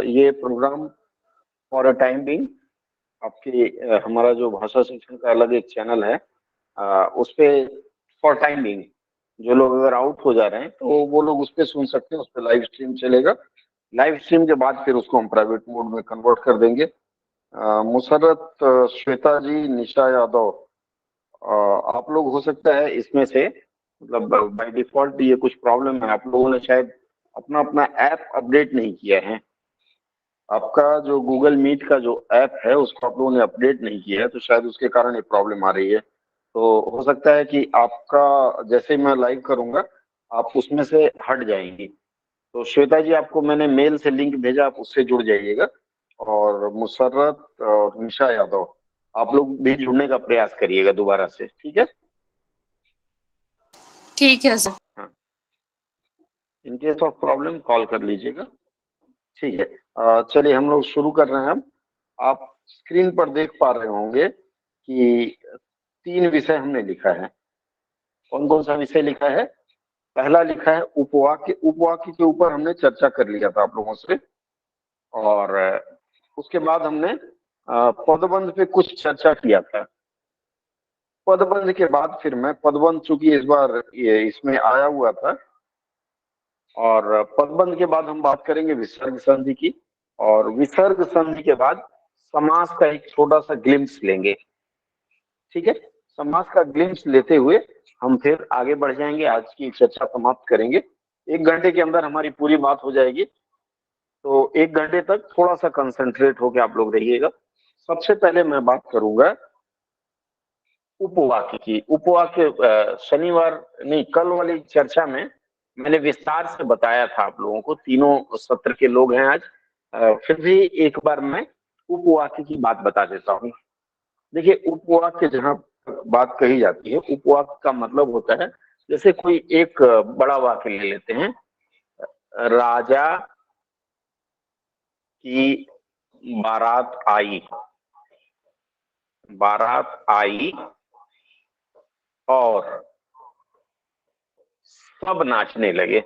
ये program for a time being आपके हमारा जो भाषा शिक्षण का अलग एक चैनल है, उस पे फॉर टाइम बिंग जो लोग अगर आउट हो जा रहे हैं तो वो लोग उस पे सुन सकते हैं। उस पे लाइव स्ट्रीम चलेगा। लाइव स्ट्रीम के बाद फिर उसको हम प्राइवेट मोड में कन्वर्ट कर देंगे। मुसर्रत, श्वेता जी, निशा यादव, आप लोग हो सकता है इसमें से, मतलब बाय डिफॉल्ट ये कुछ प्रॉब्लम है, आप लोगों ने शायद अपना अपना ऐप अपडेट नहीं किया है। आपका जो गूगल मीट का जो ऐप है उसको आप लोगों ने अपडेट नहीं किया है, तो शायद उसके कारण ये प्रॉब्लम आ रही है। तो हो सकता है कि आपका, जैसे ही मैं लाइव करूंगा आप उसमें से हट जाएंगी। तो श्वेता जी, आपको मैंने मेल से लिंक भेजा, आप उससे जुड़ जाइएगा। और मुसर्रत और निशा यादव, आप लोग भी जुड़ने का प्रयास करिएगा दोबारा से, ठीक है? ठीक है सर। हाँ, in case of problem call कर लीजिएगा। ठीक है, चलिए हम लोग शुरू कर रहे हैं अब। आप स्क्रीन पर देख पा रहे होंगे कि 3 विषय हमने लिखा है। कौन कौन सा विषय लिखा है? पहला लिखा है उपवाक्य। उपवाक्य के ऊपर हमने चर्चा कर लिया था आप लोगों से। और उसके बाद हमने पदबंध पे कुछ चर्चा किया था। पदबंध के बाद फिर मैं पदबंध, चूंकि इस बार ये इसमें आया हुआ था, और पदबंध के बाद हम बात करेंगे विसर्ग संधि की। और विसर्ग संधि के बाद समास का एक छोटा सा ग्लिम्स लेंगे। ठीक है, समास का ग्लिम्स लेते हुए हम फिर आगे बढ़ जाएंगे, आज की चर्चा समाप्त करेंगे। 1 घंटे के अंदर हमारी पूरी बात हो जाएगी। तो 1 घंटे तक थोड़ा सा कंसंट्रेट होकर आप लोग रहिएगा। सबसे पहले मैं बात करूंगा उपवाक्य की। उपवाक्य शनिवार नहीं, कल वाली चर्चा में मैंने विस्तार से बताया था आप लोगों को। तीनों सत्र के लोग हैं आज। फिर भी एक बार मैं उपवाक्य की बात बता देता हूँ। देखिए, उपवाक्य जहाँ बात कही जाती है, उपवाक्य का मतलब होता है, जैसे कोई एक बड़ा वाक्य ले लेते हैं, राजा की बारात आई। बारात आई और सब नाचने लगे।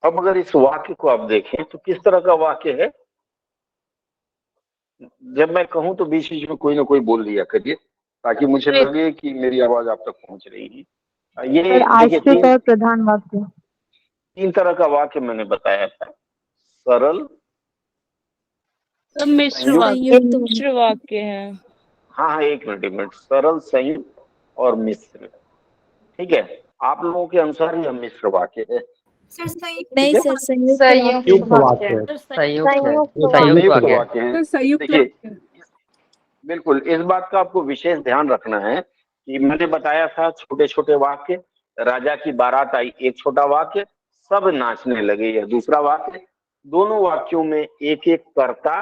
अब अगर इस वाक्य को आप देखें तो किस तरह का वाक्य है? जब मैं कहूं तो बीच बीच में कोई ना कोई बोल दिया करिए, ताकि मुझे लगे कि मेरी आवाज आप तक पहुंच रही है। ये देखिए, प्रधान वाक्य 3 तरह का वाक्य मैंने बताया था। सरल, मिश्र वाक्य है। हाँ हाँ, एक मिनट। सरल, संयुक्त और मिश्र। ठीक है, आप लोगों के अनुसार यह मिश्र वाक्य है। नहीं सर, संयुक्त वाक्य है। देखिए, बिल्कुल इस बात का आपको विशेष ध्यान रखना है कि मैंने बताया था छोटे छोटे वाक्य। राजा की बारात आई एक छोटा वाक्य, सब नाचने लगे यह दूसरा वाक्य। दोनों वाक्यों में एक एक कर्ता,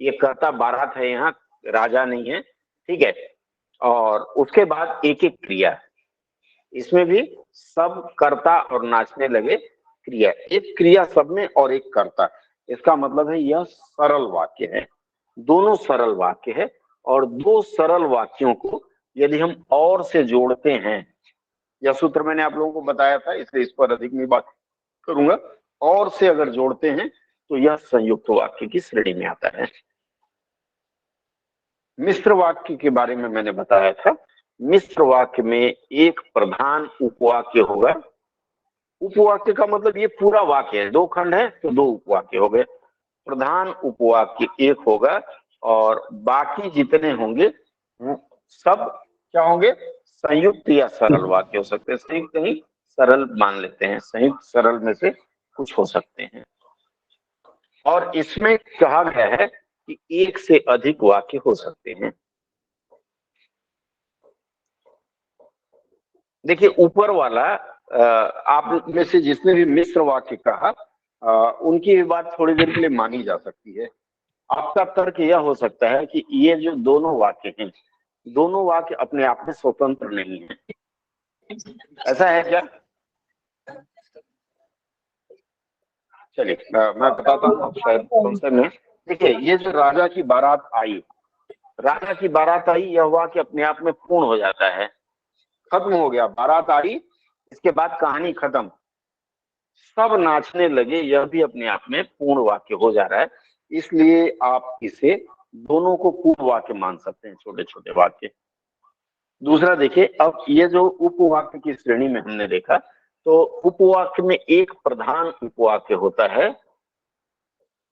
ये कर्ता बारात है, यहाँ राजा नहीं है। ठीक है, और उसके बाद एक एक क्रिया। इसमें भी सब कर्ता और नाचने लगे क्रिया, एक क्रिया सब में और एक कर्ता। इसका मतलब है यह सरल वाक्य है। दोनों सरल वाक्य है। और 2 सरल वाक्यों को यदि हम और से जोड़ते हैं, यह सूत्र मैंने आप लोगों को बताया था, इसलिए इस पर अधिक नहीं बात करूंगा। और से अगर जोड़ते हैं तो यह संयुक्त वाक्य की श्रेणी में आता है। मिश्र वाक्य के बारे में मैंने बताया था। मिश्र वाक्य में एक प्रधान उपवाक्य होगा। उपवाक्य का मतलब ये पूरा वाक्य है, 2 खंड है तो 2 उपवाक्य हो गए। प्रधान उपवाक्य एक होगा और बाकी जितने होंगे वो सब क्या होंगे? संयुक्त या सरल वाक्य हो सकते हैं। संयुक्त नहीं, सरल मान लेते हैं, संयुक्त सरल में से कुछ हो सकते हैं। और इसमें कहा गया है कि एक से अधिक वाक्य हो सकते हैं। देखिए, ऊपर वाला आप में से जिसने भी मिश्र वाक्य कहा, उनकी भी बात थोड़ी देर के लिए मानी जा सकती है। आपका तर्क यह हो सकता है कि ये जो दोनों वाक्य हैं, दोनों वाक्य अपने आप में स्वतंत्र नहीं है। ऐसा है क्या? चलिए मैं बताता हूँ, शायद संशय में। देखिए, ये जो राजा की बारात आई, राजा की बारात आई, यह वाक्य अपने आप में पूर्ण हो जाता है, खत्म हो गया। बारात आई, इसके बाद कहानी खत्म। सब नाचने लगे, यह भी अपने आप में पूर्ण वाक्य हो जा रहा है। इसलिए आप इसे दोनों को पूर्ण वाक्य मान सकते हैं, छोटे छोटे वाक्य। दूसरा देखिए, अब ये जो उपवाक्य की श्रेणी में हमने देखा, तो उपवाक्य में एक प्रधान उपवाक्य होता है।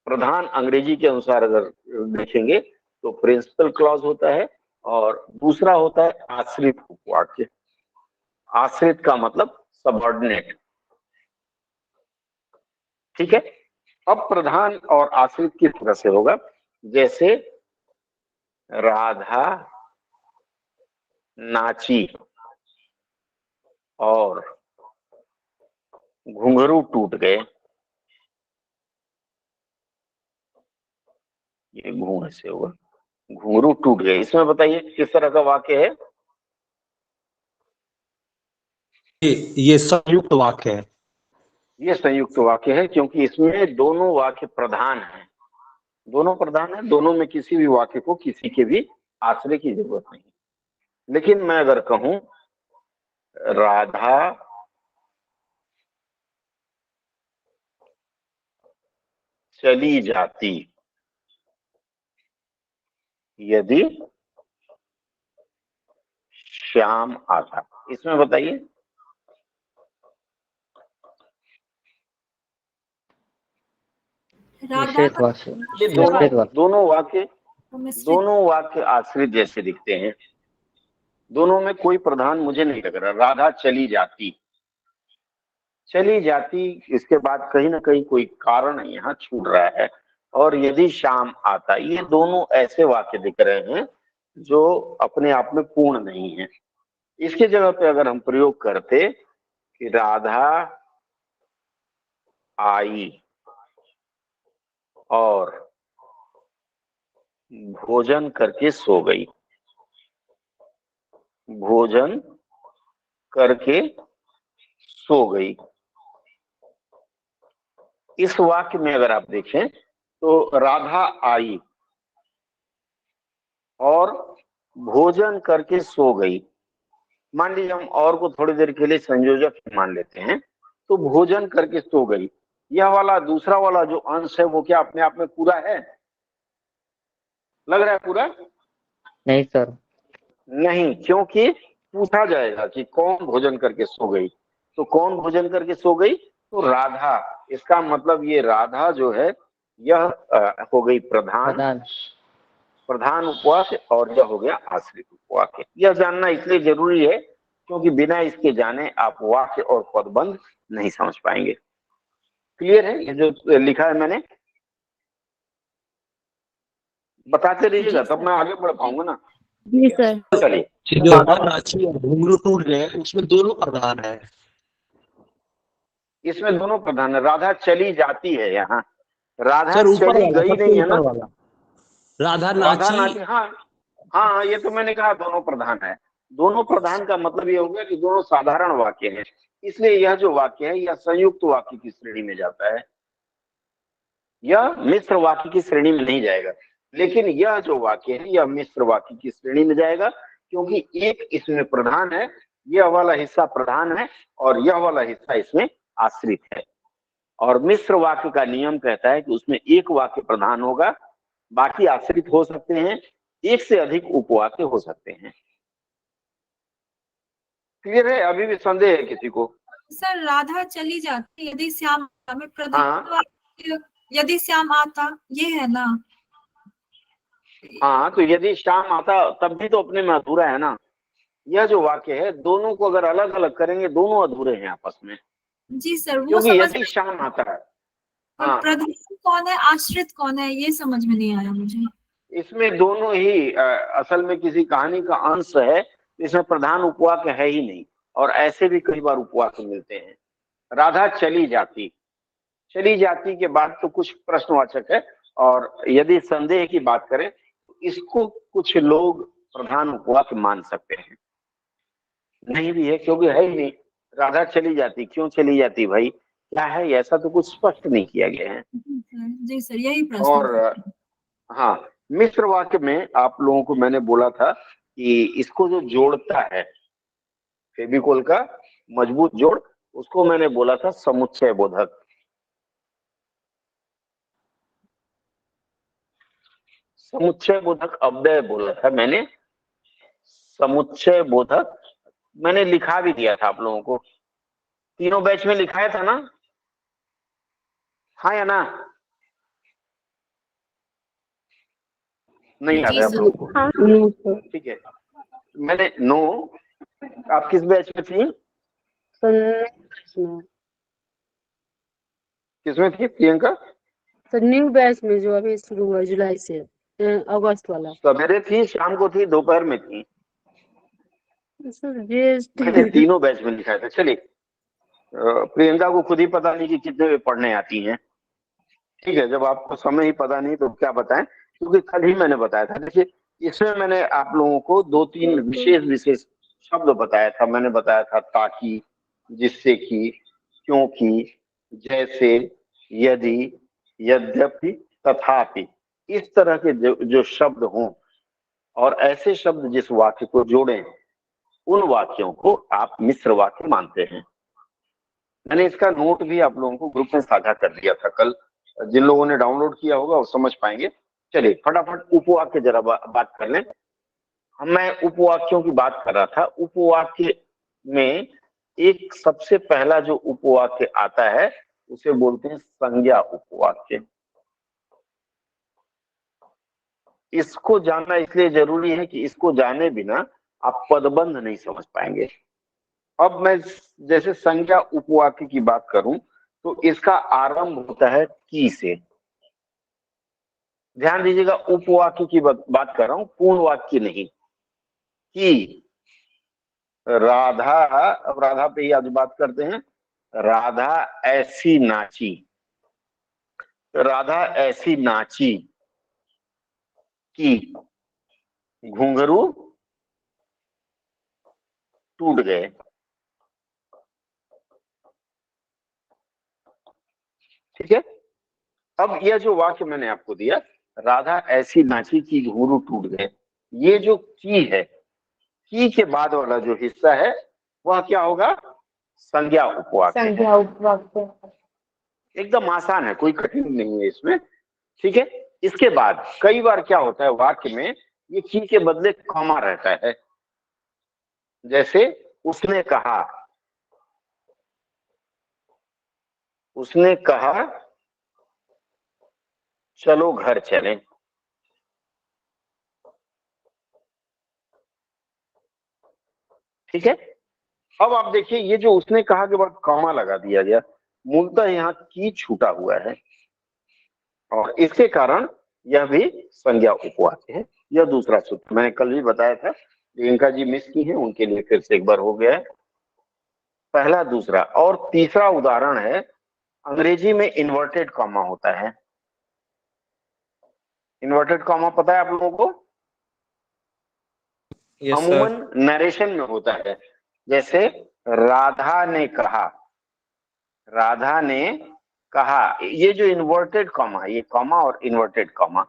प्रधान अंग्रेजी के अनुसार अगर देखेंगे तो प्रिंसिपल क्लॉज होता है, और दूसरा होता है आश्रित उपवाक्य। आश्रित का मतलब सबऑर्डिनेट, ठीक है। अब प्रधान और आश्रित किस तरह से होगा, जैसे राधा नाची और घुंघरू टूट गए। ये घूं से होगा, घुंघरू टूट गए। इसमें बताइए किस तरह का वाक्य है। ये संयुक्त वाक्य है। ये संयुक्त वाक्य है, क्योंकि इसमें दोनों वाक्य प्रधान हैं। दोनों प्रधान है, दोनों में किसी भी वाक्य को किसी के भी आश्रय की जरूरत नहीं। लेकिन मैं अगर कहूं राधा चली जाती यदि श्याम आता, इसमें बताइए। ये दोनों वाक्य आश्रित जैसे दिखते हैं। दोनों में कोई प्रधान मुझे नहीं लग रहा। राधा चली जाती, चली जाती, इसके बाद कहीं ना कहीं कोई कारण यहाँ छूट रहा है। और यदि शाम आता, ये दोनों ऐसे वाक्य दिख रहे हैं जो अपने आप में पूर्ण नहीं है। इसके जगह पे अगर हम प्रयोग करते कि राधा आई और भोजन करके सो गई, भोजन करके सो गई, इस वाक्य में अगर आप देखें तो राधा आई और भोजन करके सो गई। मान लीजिए हम और को थोड़ी देर के लिए संयोजक मान लेते हैं, तो भोजन करके सो गई, यह वाला दूसरा वाला जो अंश है वो क्या अपने आप में पूरा है? लग रहा है पूरा? नहीं सर, नहीं, क्योंकि पूछा जाएगा कि कौन भोजन करके सो गई, तो कौन भोजन करके सो गई? तो राधा। इसका मतलब ये राधा जो है यह हो गई प्रधान उपवाक्य, और यह हो गया आश्रित उपवाक्य। यह जानना इसलिए जरूरी है क्योंकि बिना इसके जाने आप वाक्य और पदबंध नहीं समझ पाएंगे। क्लियर है? ये जो लिखा है मैंने, बताते रहिएगा तब मैं आगे बढ़ पाऊंगा ना। जी सर। चलिए, जो राधा नाची और घुंघरू टूट गए, उसमें दोनों प्रधान है। इसमें दोनों प्रधान है। राधा चली जाती है, यहाँ राधा सर ऊपर चली वाला, गई सबसे नहीं है ऊपर ना। वाला राधा राधा नाची। नाची, हाँ हाँ, ये तो मैंने कहा दोनों प्रधान है। दोनों प्रधान का मतलब ये हो गया कि दोनों साधारण वाक्य हैं, इसलिए यह जो वाक्य है यह संयुक्त वाक्य की श्रेणी में जाता है। यह मिश्र वाक्य की श्रेणी में नहीं जाएगा, लेकिन यह जो वाक्य है यह मिश्र वाक्य की श्रेणी में जाएगा, क्योंकि एक इसमें प्रधान है, यह वाला हिस्सा प्रधान है और यह वाला हिस्सा इसमें आश्रित है। और मिश्र वाक्य का नियम कहता है कि उसमें एक वाक्य प्रधान होगा, बाकी आश्रित हो सकते हैं, एक से अधिक उपवाक्य हो सकते हैं। क्लियर है? अभी भी संदेह है किसी को? सर राधा चली जाती यदि श्याम में हाँ यदि श्याम आता, ये है ना? हाँ, तो यदि श्याम आता तब भी तो अपने में अधूरा है ना। यह जो वाक्य है दोनों को अगर अलग अलग करेंगे दोनों अधूरे हैं आपस में। जी सर, वो क्योंकि समझ यदि श्याम आता है, और प्रधान कौन है, आश्रित कौन है, ये समझ में नहीं आया मुझे। इसमें दोनों ही असल में किसी कहानी का अंश है, इसमें प्रधान उपवाक्य है ही नहीं, और ऐसे भी कई बार उपवाक्य मिलते हैं। राधा चली जाती, चली जाती के बाद तो कुछ प्रश्नवाचक है, और यदि संदेह की बात करें तो इसको कुछ लोग प्रधान उपवाक्य मान सकते हैं। नहीं भी है क्योंकि है ही नहीं। राधा चली जाती, क्यों चली जाती भाई, क्या है, ऐसा तो कुछ स्पष्ट नहीं किया गया है। जी सर, यही प्रश्न। और हाँ, मिश्र वाक्य में आप लोगों को मैंने बोला था कि इसको जो जोड़ता है, फेविकोल का मजबूत जोड़, उसको मैंने बोला था समुच्चय बोधक। समुच्चय बोधक अव्यय बोला था मैंने, समुच्चय बोधक मैंने लिखा भी दिया था आप लोगों को, तीनों बैच में लिखाया था ना, हाँ या ना? नहीं याद है आप लोगों को? ठीक है, मैंने नो, आप किस बैच में थी? किसमें थी प्रियंका? सर न्यू बैच में जो अभी शुरू हुआ जुलाई से, अगस्त वाला। सवेरे थी, शाम को थी, दोपहर में थी? सर मैंने तीनों बैच में लिखा था। चलिए, प्रियंका को खुद ही पता नहीं कि कितने वे पढ़ने आती हैं। ठीक है, जब आपको समय ही पता नहीं तो क्या बताएं, क्योंकि कल ही मैंने बताया था। देखिए, इसमें मैंने आप लोगों को 2-3 विशेष शब्द बताया था। मैंने बताया था ताकि, जिससे कि, क्योंकि, जैसे, यदि, यद्यपि, तथापि, इस तरह के जो शब्द हों और ऐसे शब्द जिस वाक्य को जोड़ें, उन वाक्यों को आप मिश्र वाक्य मानते हैं। मैंने इसका नोट भी आप लोगों को ग्रुप में साझा कर दिया था कल, जिन लोगों ने डाउनलोड किया होगा वो समझ पाएंगे। चलिए फटाफट उपवाक्य जरा बात कर लें। मैं उपवाक्यों की बात कर रहा था। उपवाक्य में एक सबसे पहला जो उपवाक्य आता है उसे बोलते हैं संज्ञा उपवाक्य। इसको जानना इसलिए जरूरी है कि इसको जाने बिना आप पदबंध नहीं समझ पाएंगे। अब मैं जैसे संज्ञा उपवाक्य की बात करूं तो इसका आरंभ होता है की से। ध्यान दीजिएगा, उपवाक्य की बात कर रहा हूं, पूर्ण वाक्य नहीं। कि राधा, अब राधा पे ही आज बात करते हैं। राधा ऐसी नाची, राधा ऐसी नाची कि घुंघरू टूट गए। ठीक है, अब यह जो वाक्य मैंने आपको दिया, राधा ऐसी नाची कि घुंघरू टूट गए, ये जो की है, की के बाद वाला जो हिस्सा है वह क्या होगा? संज्ञा उपवाक्य। संज्ञा उपवाक्य एकदम आसान है, कोई कठिन नहीं है इसमें। ठीक है, इसके बाद कई बार क्या होता है वाक्य में, ये की के बदले कॉमा रहता है। जैसे उसने कहा, उसने कहा चलो घर चलें। ठीक है, अब आप देखिए, ये जो उसने कहा के बाद कॉमा लगा दिया गया, मूलतः यहाँ की छूटा हुआ है और इसके कारण यह भी संज्ञा उपवाक्य है। यह दूसरा सूत्र मैंने कल भी बताया था, प्रियंका जी मिस की है, उनके लिए फिर से एक बार हो गया है। पहला, दूसरा और तीसरा उदाहरण है, अंग्रेजी में इन्वर्टेड कॉमा होता है। इन्वर्टेड कॉमा पता है आप लोगों को? अमूमन नरेशन में होता है। जैसे राधा ने कहा, राधा ने कहा, ये जो इन्वर्टेड कॉमा है, ये कॉमा और इन्वर्टेड कॉमा,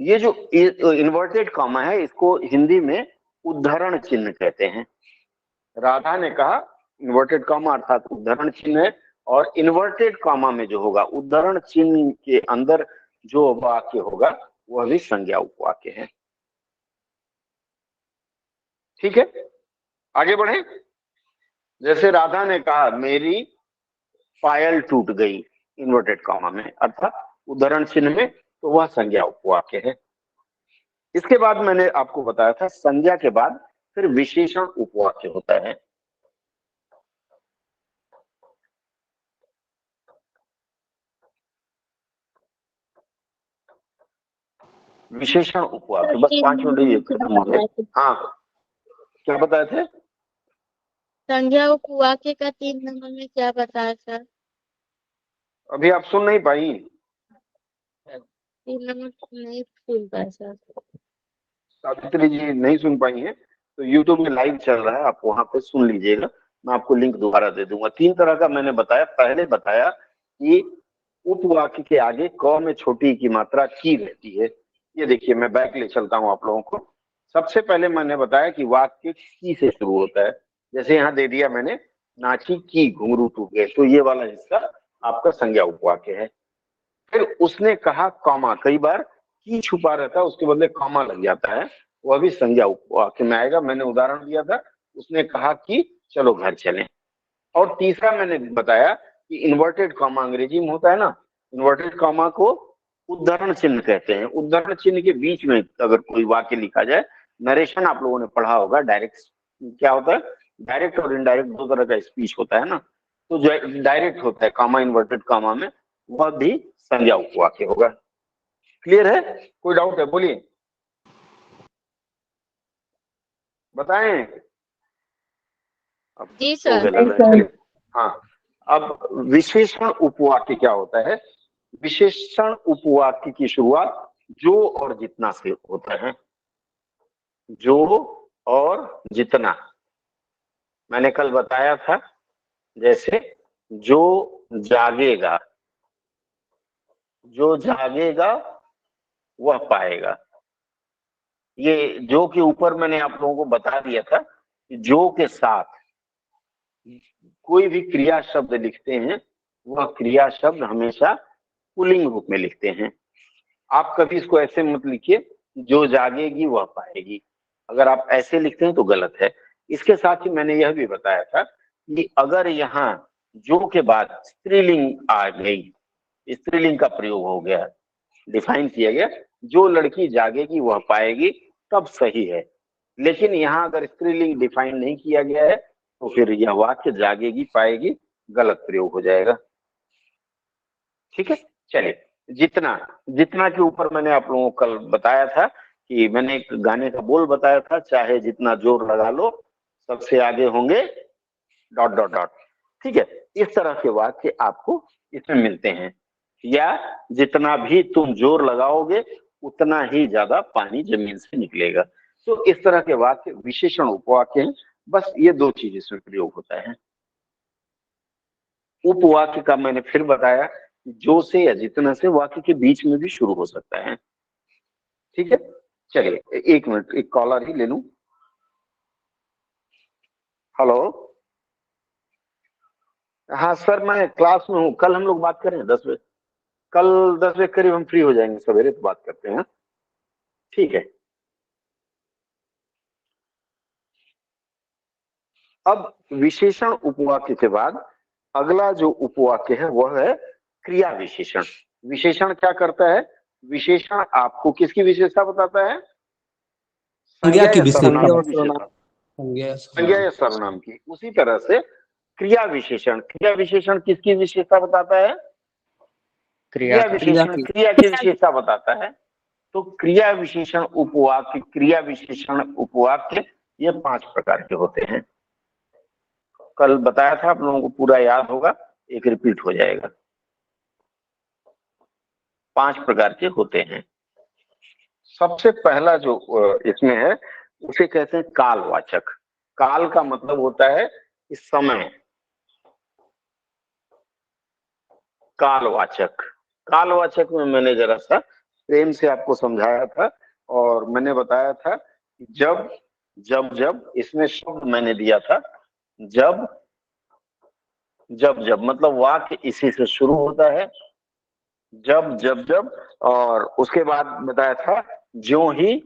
ये जो इन्वर्टेड कॉमा है इसको हिंदी में उद्धरण चिन्ह कहते हैं। राधा ने कहा, इन्वर्टेड कॉमा अर्थात उद्धरण चिन्ह है, और इन्वर्टेड कॉमा में जो होगा, उद्धरण चिन्ह के अंदर जो वाक्य होगा वह भी संज्ञा उपवाक्य है। ठीक है, आगे बढ़े। जैसे राधा ने कहा मेरी पायल टूट गई, इन्वर्टेड कॉमा में अर्थात उद्धरण चिन्ह में, तो वह संज्ञा उपवाक्य है। इसके बाद मैंने आपको बताया था संज्ञा के बाद फिर विशेषण उपवाक्य होता है। विशेषण उपवाक्य, बस 5 मिनट खत्म हो गए। हाँ, क्या बताए थे? संज्ञा उपवाक्य का 3 नंबर में क्या बताया सर? अभी आप सुन नहीं पाई? 3 नंबर नहीं सुन पाया सर। सावित्री जी नहीं सुन पाई हैं तो यूट्यूब में लाइव चल रहा है, आप वहां पे सुन लीजिएगा, मैं आपको लिंक दोबारा दे दूंगा। 3 तरह का मैंने बताया। पहले बताया कि उपवाक्य के आगे क में छोटी की मात्रा की रहती है। ये देखिए, मैं बैक ले चलता हूं आप लोगों को। सबसे पहले मैंने बताया कि वाक्य की से शुरू होता है। जैसे यहाँ दे दिया मैंने, नाची की घुंघरू टूट गए, तो ये वाला हिस्सा आपका संज्ञा उपवाक्य है। फिर उसने कहा कॉमा, कई बार की छुपा रहता है उसके बदले कॉमा लग जाता है, वह भी संज्ञा उपवाक्य में आएगा। मैंने उदाहरण दिया था, उसने कहा कि चलो घर चलें। और तीसरा मैंने बताया कि इन्वर्टेड कॉमा अंग्रेजी में होता है ना, इन्वर्टेड कॉमा को उद्धरण चिन्ह कहते हैं। उद्धरण चिन्ह के बीच में अगर कोई वाक्य लिखा जाए, नरेशन आप लोगों ने पढ़ा होगा, डायरेक्ट क्या होता है, डायरेक्ट और इनडायरेक्ट दो तरह का स्पीच होता है ना, तो जो डायरेक्ट होता है कॉमा इन्वर्टेड कॉमा में, वह भी संज्ञा उपवाक्य होगा। क्लियर है? कोई डाउट है? बोलिए, बताएं। अब जी सो सर। गए लग रहा है। चलिए, हाँ, अब विशेषण उपवाक्य क्या होता है? विशेषण उपवाक्य की शुरुआत जो और जितना से होता है। जो और जितना मैंने कल बताया था, जैसे जो जागेगा, जो जागेगा वह पाएगा। ये जो के ऊपर मैंने आप लोगों को बता दिया था कि जो के साथ कोई भी क्रिया शब्द लिखते हैं, वह क्रिया शब्द हमेशा पुल्लिंग रूप में लिखते हैं। आप कभी इसको ऐसे मत लिखिए जो जागेगी वह पाएगी, अगर आप ऐसे लिखते हैं तो गलत है। इसके साथ ही मैंने यह भी बताया था कि अगर यहाँ जो के बाद स्त्रीलिंग आ गई, स्त्रीलिंग का प्रयोग हो गया, डिफाइन किया गया, जो लड़की जागेगी वह पाएगी, तब सही है। लेकिन यहाँ अगर स्त्रीलिंग डिफाइन नहीं किया गया है तो फिर यह वाक्य जागेगी पाएगी गलत प्रयोग हो जाएगा। ठीक है, चलिए, जितना, जितना के ऊपर मैंने आप लोगों को कल बताया था कि मैंने एक गाने का बोल बताया था, चाहे जितना जोर लगा लो सबसे आगे होंगे डॉट डॉट डॉट। ठीक है, इस तरह के वाक्य आपको इसमें मिलते हैं। या जितना भी तुम जोर लगाओगे उतना ही ज्यादा पानी जमीन से निकलेगा। तो इस तरह के वाक्य विशेषण उपवाक्य हैं। बस ये दो चीज इसमें प्रयोग होता है। उपवाक्य का मैंने फिर बताया, जो से या जितना से वाक्य के बीच में भी शुरू हो सकता है। ठीक है, चलिए एक मिनट, एक कॉलर ही ले लूं। हेलो, हाँ सर, मैं क्लास में हूँ। कल हम लोग बात करें 10 बजे, कल 10 बजे करीब हम फ्री हो जाएंगे, सवेरे तो बात करते हैं। ठीक है, अब विशेषण उपवाक्य के बाद अगला जो उपवाक्य है वह है क्रिया विशेषण। विशेषण क्या करता है? विशेषण आपको किसकी विशेषता बताता है? संज्ञा की सर्वनाम की विशेषता। विशेषता, संज्ञा या सर्वनाम की। उसी तरह से क्रिया विशेषण, क्रिया विशेषण किसकी विशेषता बताता है? क्रिया क्रिया का। विशेषण क्रिया की विशेषता बताता है। तो क्रिया विशेषण उपवाक्य, क्रिया विशेषण उपवाक्य, ये 5 प्रकार के होते हैं। कल बताया था, आप लोगों को पूरा याद होगा, एक रिपीट हो जाएगा। 5 प्रकार के होते हैं। सबसे पहला जो इसमें है उसे कहते हैं कालवाचक। काल का मतलब होता है इस समय। कालवाचक, कालवाचक में मैंने जरा सा प्रेम से आपको समझाया था और मैंने बताया था जब जब जब, इसमें शब्द मैंने दिया था जब जब जब, मतलब वाक्य इसी से शुरू होता है, जब जब जब। और उसके बाद बताया था ज्यों ही,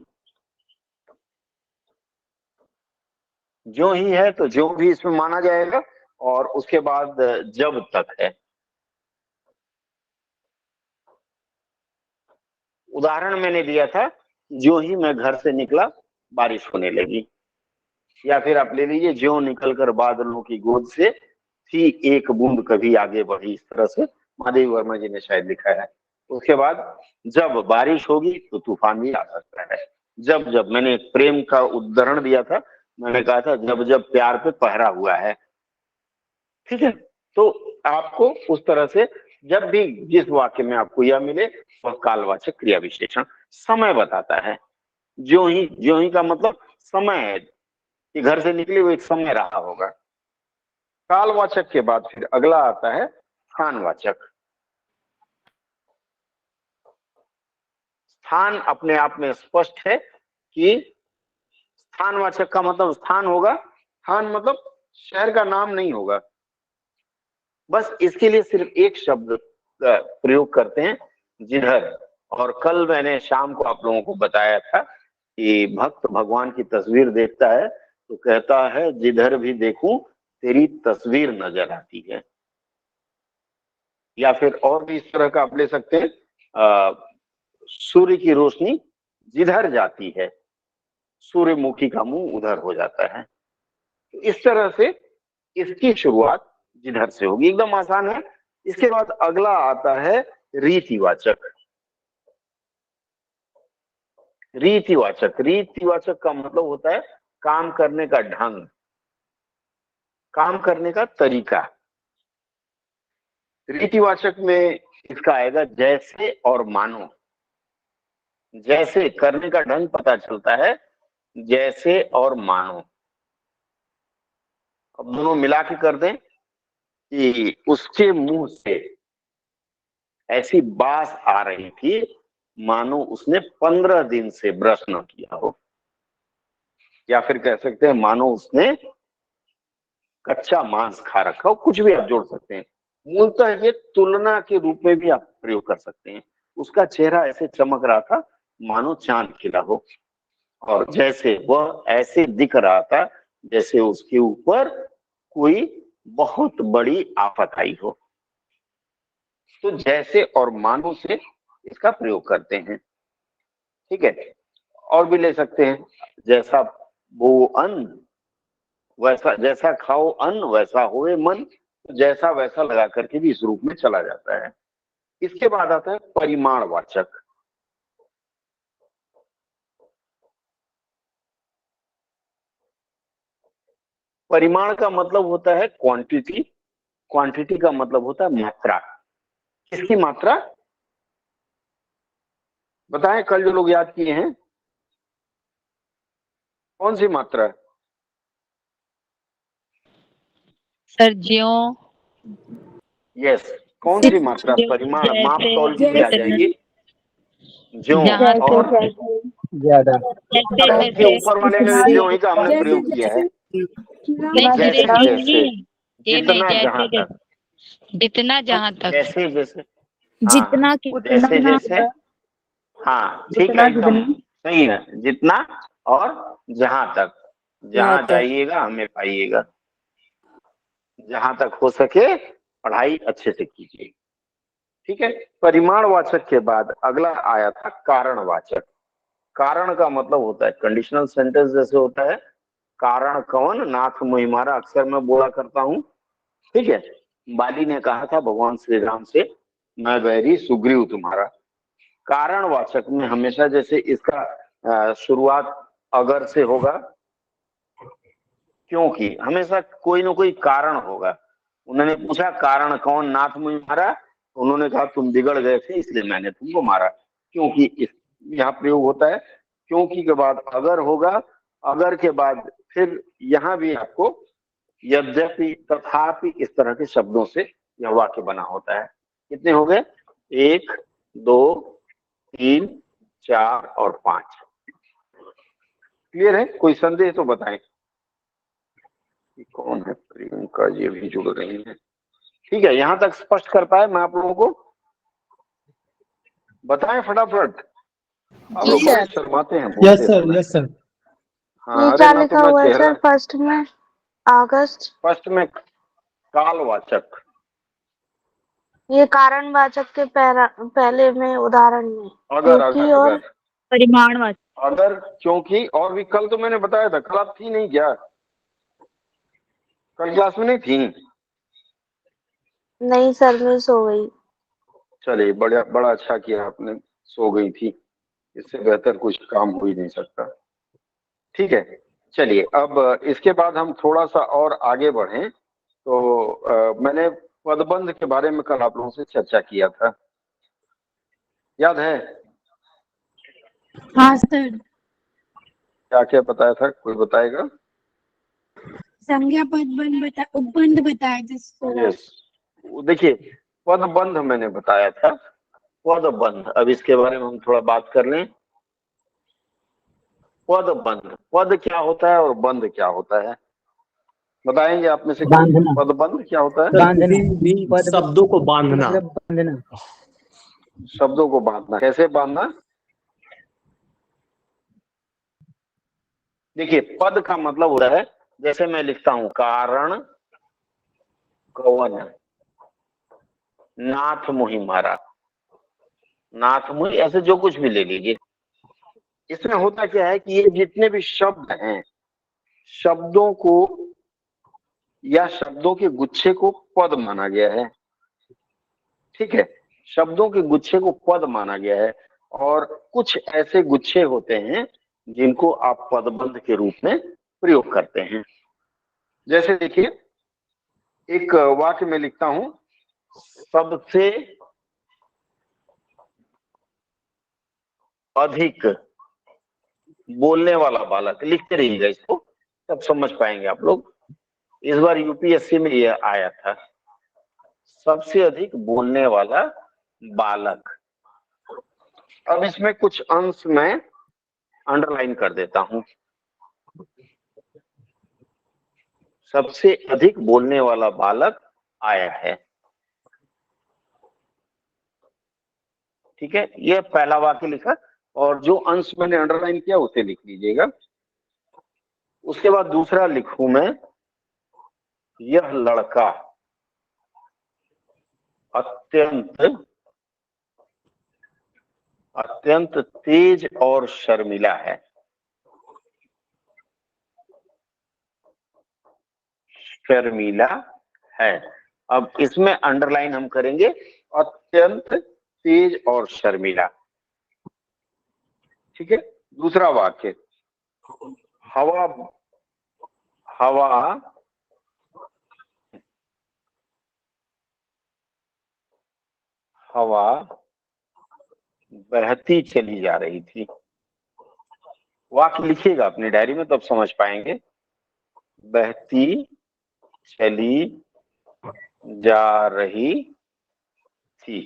जो ही है तो जो भी इसमें माना जाएगा। और उसके बाद जब तक है। उदाहरण मैंने दिया था, जो ही मैं घर से निकला बारिश होने लगी। या फिर आप ले लीजिए, ज्यों निकलकर बादलों की गोद से थी एक बूंद कभी आगे बढ़ी। इस तरह से महादेव वर्मा जी ने शायद लिखा है। उसके बाद जब बारिश होगी तो तूफान भी आ सकता है। जब जब, मैंने प्रेम का उदाहरण दिया था, मैंने कहा था जब जब प्यार पे पहरा हुआ है। ठीक है, तो आपको उस तरह से जब भी जिस वाक्य में आपको यह मिले वह कालवाचक क्रिया विशेषण समय बताता है। ज्यों ही का मतलब समय है कि घर से निकले हुए एक समय रहा होगा। कालवाचक के बाद फिर अगला आता है स्थानवाचक। स्थान अपने आप में स्पष्ट है कि स्थानवाचक का मतलब स्थान होगा। स्थान मतलब शहर का नाम नहीं होगा, बस इसके लिए सिर्फ एक शब्द का प्रयोग करते हैं, जिधर। और कल मैंने शाम को आप लोगों को बताया था कि भक्त भगवान की तस्वीर देखता है तो कहता है जिधर भी देखूं तेरी तस्वीर नजर आती है। या फिर और भी इस तरह का आप ले सकते हैं, सूर्य की रोशनी जिधर जाती है सूर्यमुखी का मुंह उधर हो जाता है। तो इस तरह से इसकी शुरुआत जिधर से होगी, एकदम आसान है। इसके बाद अगला आता है रीतिवाचक। रीतिवाचक, रीतिवाचक का मतलब होता है काम करने का ढंग, काम करने का तरीका। रीतिवाचक में इसका आएगा जैसे और मानो। जैसे करने का ढंग पता चलता है, जैसे और मानो। अब दोनों मिला के कर दें कि उसके मुंह से ऐसी बास आ रही थी मानो उसने 15 दिन से ब्रश न किया हो। या फिर कह सकते हैं मानो उसने कच्चा मांस खा रखा हो, कुछ भी आप जोड़ सकते हैं। मूलतः ये तुलना के रूप में भी आप प्रयोग कर सकते हैं। उसका चेहरा ऐसे चमक रहा था मानो चांद खिला हो, और जैसे वह ऐसे दिख रहा था जैसे उसके ऊपर कोई बहुत बड़ी आफत आई हो। तो जैसे और मानो से इसका प्रयोग करते हैं। ठीक है, और भी ले सकते हैं, जैसा वो अन्न वैसा, जैसा खाओ अन्न वैसा होए मन, जैसा वैसा लगा करके भी इस रूप में चला जाता है। इसके बाद आता है परिमाणवाचक। परिमाण का मतलब होता है क्वांटिटी, क्वांटिटी का मतलब होता है मात्रा। किसकी मात्रा बताएं, कल जो लोग याद किए हैं कौन सी मात्रा? सर ज्यों। यस, कौन सी मात्रा? परिमाण, माप तौल की भी आ जाएगी। ज्यों और ज्यादा। के ऊपर वाले में भी ज्यों ही का हमने प्रयोग किया है। जैसे जैसे, जितना जहां तक, जितना जहां तक, जैसे जैसे, जितना हाँ, जैसे जैसे, हाँ ठीक है, एकदम सही है। जितना और जहां तक, जहां जाइएगा हमें पाइएगा। जहां तक हो सके पढ़ाई अच्छे से कीजिए। ठीक है, परिमाणवाचक के बाद अगला आया था कारणवाचक। कारण का मतलब होता है कंडीशनल सेंटेंस जैसे होता है, कारण कौन नाथ मुहिमारा, अक्सर मैं बोला करता हूं। ठीक है, बाली ने कहा था भगवान श्री राम से, मैं बैरी सुग्रीव तुम्हारा। कारणवाचक में हमेशा जैसे इसका शुरुआत अगर से होगा, क्योंकि हमेशा कोई ना कोई कारण होगा। उन्होंने पूछा कारण कौन नाथ मुहिमारा, उन्होंने कहा तुम बिगड़ गए थे इसलिए मैंने तुमको मारा। क्योंकि यहाँ प्रयोग होता है, क्योंकि के बाद अगर होगा, अगर के बाद फिर यहाँ भी आपको यद्यपि तथापि इस तरह के शब्दों से यह वाक्य बना होता है। कितने हो गए? 1 2 3 4 और 5। क्लियर है? कोई संदेह तो बताएं। कौन है? प्रियंका जी भी जुड़ रही है। ठीक है, यहां तक स्पष्ट कर पाए मैं आप लोगों को? बताएं फटाफट। आप लोग बड़े शर्माते हैं। Yes sir, yes sir. हाँ, अरे ना तो मैं चेहरा, फर्स्ट में अगस्त, फर्स्ट में कालवाचक, ये कारणवाचक के पहले में उदाहरण में अगर क्योंकि अगर और अगर परिमाणवाचक। अगर क्योंकि और भी कल तो मैंने बताया था। कल आप थी नहीं क्या? कल क्लास में नहीं थी? नहीं सर, मैं सो गई। चलिए, बड़ा अच्छा किया आपने, सो गई थी। इससे बेहतर कुछ काम हो ही नहीं सकता। ठीक है, चलिए अब इसके बाद हम थोड़ा सा और आगे बढ़ें। तो मैंने पदबंध के बारे में कल आप लोगों से चर्चा किया था, याद है? हाँ सर। क्या क्या बताया था, कोई बताएगा? संज्ञा उपबंध बताया जिसको। यस, देखिए पदबंध मैंने बताया था। पदबंध, अब इसके बारे में हम थोड़ा बात कर लें। पदबंध, पद क्या होता है और बंध क्या होता है? बताएंगे आप में से कोई? बांधना। पदबंध क्या होता है? बांधना शब्दों को बांधना। मतलब बांधना। शब्दों को बांधना। कैसे बांधना? देखिए, पद का मतलब होता है, जैसे मैं लिखता हूं कारण कवन नाथ मुहि मारा, नाथ मुहि, ऐसे जो कुछ भी ले लीजिए। इसमें होता क्या है कि ये जितने भी शब्द हैं, शब्दों को या शब्दों के गुच्छे को पद माना गया है। ठीक है, शब्दों के गुच्छे को पद माना गया है, और कुछ ऐसे गुच्छे होते हैं जिनको आप पदबंध के रूप में प्रयोग करते हैं। जैसे देखिए, एक वाक्य में लिखता हूं, सबसे अधिक बोलने वाला बालक। लिखते रहिएगा इसको, तब समझ पाएंगे आप लोग। इस बार यूपीएससी में यह आया था, सबसे अधिक बोलने वाला बालक। अब इसमें कुछ अंश मैं अंडरलाइन कर देता हूं। सबसे अधिक बोलने वाला बालक आया है। ठीक है, यह पहला वाक्य लिखा, और जो अंश मैंने अंडरलाइन किया उसे लिख लीजिएगा। उसके बाद दूसरा लिखूं मैं, यह लड़का अत्यंत तेज और शर्मिला है। शर्मिला है। अब इसमें अंडरलाइन हम करेंगे, अत्यंत तेज और शर्मिला। ठीक है, दूसरा वाक्य, हवा हवा हवा बहती चली जा रही थी। वाक्य लिखिएगा अपनी डायरी में, तब समझ पाएंगे। बहती चली जा रही थी,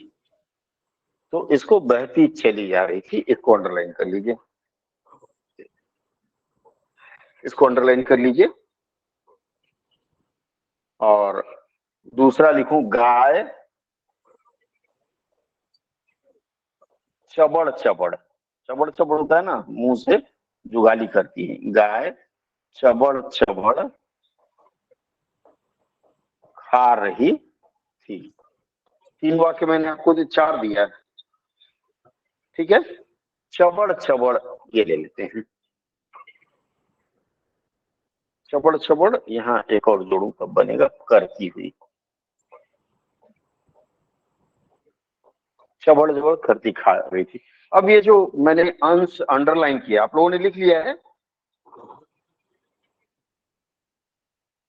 तो इसको बहती चली जा रही थी, इसको अंडरलाइन कर लीजिए। इसको अंडरलाइन कर लीजिए। और दूसरा लिखूं, गाय चबड़ चबड़। चबड़ चबड़ होता है ना, मुंह से जुगाली करती है। गाय चबड़ चबड़ खा रही थी। 3 वाक्य मैंने आपको 4 दिया है। ठीक है, चबड़ चबड़ ये ले लेते हैं। चबड़ चबड़, यहाँ एक और जोड़ू तब बनेगा करती हुई। चबड़ चबड़ करती खा रही थी। अब ये जो मैंने अंश अंडरलाइन किया, आप लोगों ने लिख लिया है?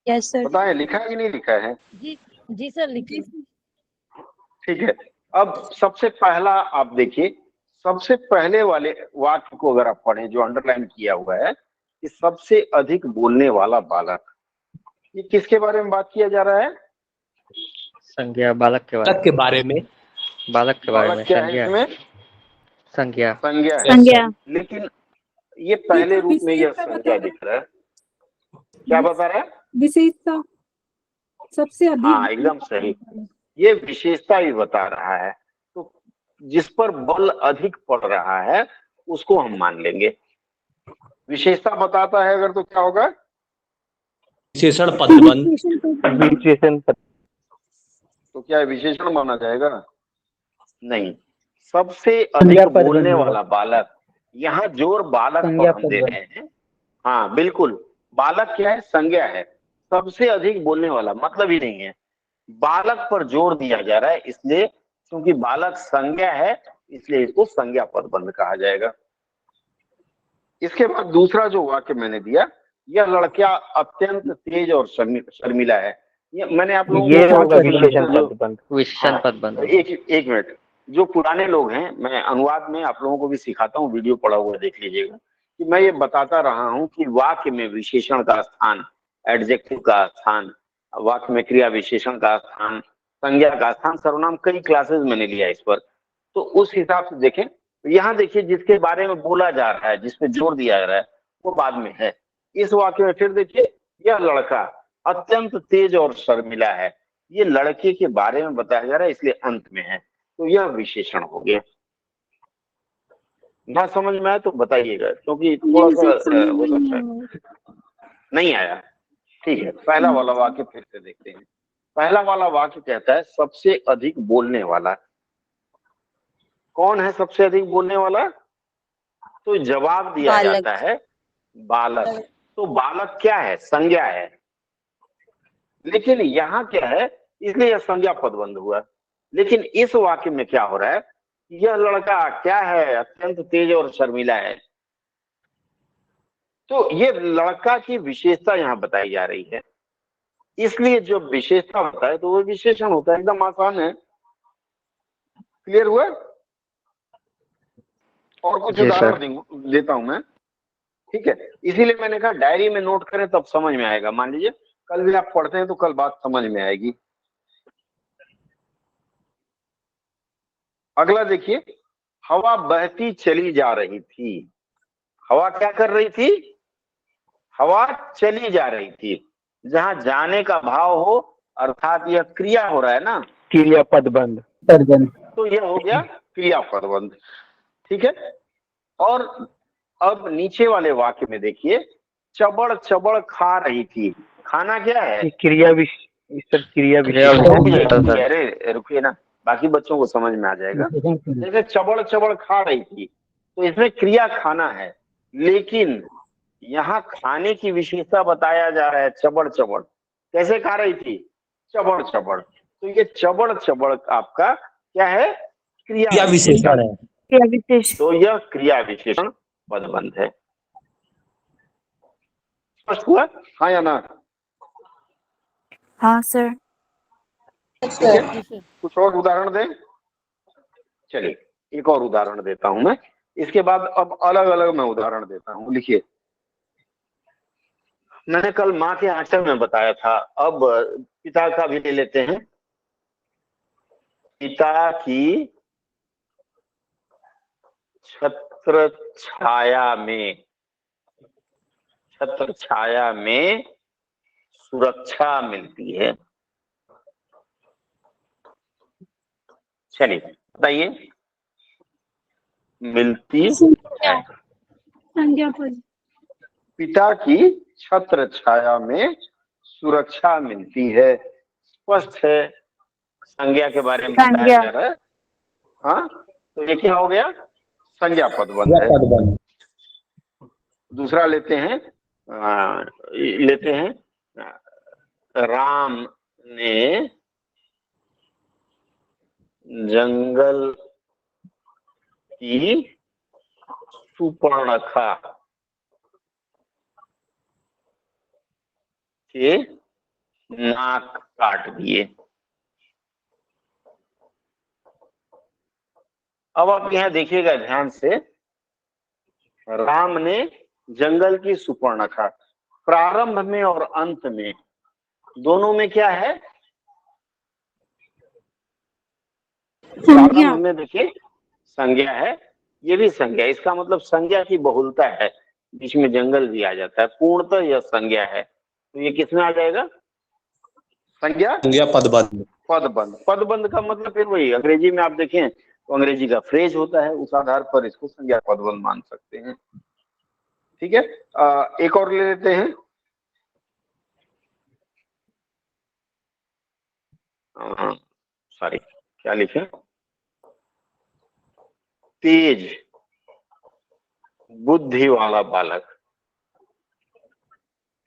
Yes sir. बताएं, लिखा है कि नहीं लिखा है? जी सर लिखिए। ठीक है, अब सबसे पहला आप देखिए, सबसे पहले वाले वाक्य को अगर आप पढ़ें जो अंडरलाइन किया हुआ है, कि सबसे अधिक बोलने वाला बालक, ये किसके बारे में बात किया जा रहा है? संज्ञा बालक के बारे तक के बारे में। बालक के बारे में बालक क्या है संज्ञा इसमें? संज्ञा संज्ञा है। संज्ञा। लेकिन ये पहले रूप में यह संज्ञा दिख रहा है। क्या बता रहा है? विशेषता सबसे अधिक। हाँ, एकदम सही, ये विशेषता ही बता रहा है। तो जिस पर बल अधिक पड़ रहा है उसको हम मान लेंगे। विशेषता बताता है अगर, तो क्या होगा? विशेषण पदबंध। तो क्या विशेषण माना जाएगा? नहीं, सबसे अधिक बोलने वाला बालक। यहाँ जोर बालक पर हम दे रहे हैं। हाँ बिल्कुल, बालक क्या है? संज्ञा है। सबसे अधिक बोलने वाला मतलब ही नहीं है, बालक पर जोर दिया जा रहा है, इसलिए क्योंकि बालक संज्ञा है इसलिए इसको संज्ञा पदबंध कहा जाएगा। इसके बाद दूसरा जो वाक्य मैंने दिया, यह लड़का अत्यंत तेज और शर्मिला है। ये मैंने आप लोगों को विशेषण पदबंध। एक मिनट, जो पुराने लोग हैं, मैं अनुवाद में आप लोगों को भी सिखाता हूँ, वीडियो पड़ा हुआ देख लीजिएगा, कि मैं ये बताता रहा हूँ कि वाक्य में विशेषण का स्थान, एडजेक्टिव का स्थान, वाक्य में क्रिया विशेषण का स्थान, संज्ञा का स्थान, सर्वनाम, कई क्लासेस मैंने लिया इस पर। तो उस हिसाब से देखें, यहाँ देखिए जिसके बारे में बोला जा रहा है, जिसपे जोर दिया जा रहा है, वो बाद में है। इस वाक्य में फिर देखिए, यह लड़का, अत्यंत तेज और शर्मिला है। ये लड़के के बारे में बताया जा रहा है, इसलिए अंत में है, तो यह विशेषण हो गया। ना समझ में आया तो बताइएगा, क्योंकि थोड़ा नहीं सा सर, समझ हो में सकता नहीं है आया। नहीं आया। ठीक है, पहला वाला वाक्य फिर से देखते हैं। पहला वाला वाक्य कहता है सबसे अधिक बोलने वाला। कौन है सबसे अधिक बोलने वाला? तो जवाब दिया बालक। जाता है बालक। तो बालक क्या है? संज्ञा है। लेकिन यहाँ क्या है, इसलिए यह संज्ञा पदबंध हुआ। लेकिन इस वाक्य में क्या हो रहा है, यह लड़का क्या है? अत्यंत तेज और शर्मिला है। तो ये लड़का की विशेषता यहाँ बताई जा रही है, इसलिए जो विशेषता होता है तो वो विशेषण होता है। एकदम आसान है। क्लियर हुआ? और कुछ जी सर। उदाहरण देता हूं मैं, ठीक है? इसीलिए मैंने कहा डायरी में नोट करें तब समझ में आएगा। मान लीजिए कल भी आप पढ़ते हैं तो कल बात समझ में आएगी। अगला देखिए, हवा बहती चली जा रही थी। हवा क्या कर रही थी? हवा चली जा रही थी। जहां जाने का भाव हो, अर्थात यह क्रिया हो रहा है ना, क्रियापद बंद। तो यह हो गया क्रियापद बंध। ठीक है। और अब नीचे वाले वाक्य में देखिए, चबड़ चबड़ खा रही थी। खाना क्या है? क्रिया विशेषण। अरे रुकिए ना, बाकी बच्चों को समझ में आ जाएगा। जैसे चबड़ चबड़ खा रही थी, तो इसमें क्रिया खाना है, लेकिन यहाँ खाने की विशेषता बताया जा रहा है चबड़ चबड़। कैसे खा रही थी? चबड़ चबड़। तो ये चबड़ चबड़ आपका क्या है? क्रिया विशेषण है। क्रिया विशेष। तो यह क्रिया विशेषण पदबंध है। स्पष्ट हुआ? हाँ या ना? हाँ सर। ठीक है, कुछ और उदाहरण दें? चलिए एक और उदाहरण देता हूं मैं, इसके बाद अब अलग अलग मैं उदाहरण देता हूं। लिखिए, मैंने कल माँ के आंचल में बताया था, अब पिता का भी ले लेते हैं। पिता की छत्र छाया में, छत्र छाया में सुरक्षा मिलती है। चलिए बताइए, मिलती है। संज्ञा पद। पिता की छत्र छाया में सुरक्षा मिलती है। स्पष्ट है, संज्ञा के बारे में बताया जा रहा है। हाँ, तो ये क्या हो गया? संज्ञा पदबंध है। दूसरा लेते हैं, राम ने जंगल की सुपर्णखा के नाक काट दिए। अब आप यहां देखिएगा ध्यान से, राम ने जंगल की सुपर्णखा, प्रारंभ में और अंत में दोनों में क्या है? संज्ञा। प्रारंभ में देखिए संज्ञा है, ये भी संज्ञा। इसका मतलब संज्ञा की बहुलता है, बीच में जंगल भी आ जाता है। पूर्णतः यह संज्ञा है, तो ये किसमें आ जाएगा? संज्ञा पदबंध। पदबंध, पदबंध का मतलब फिर वही, अंग्रेजी में आप देखें तो अंग्रेजी का फ्रेज होता है, उस आधार पर इसको संज्ञा पदबंध मान सकते हैं। ठीक है, एक और ले लेते हैं। सॉरी, क्या लिखे? तेज बुद्धि वाला बालक।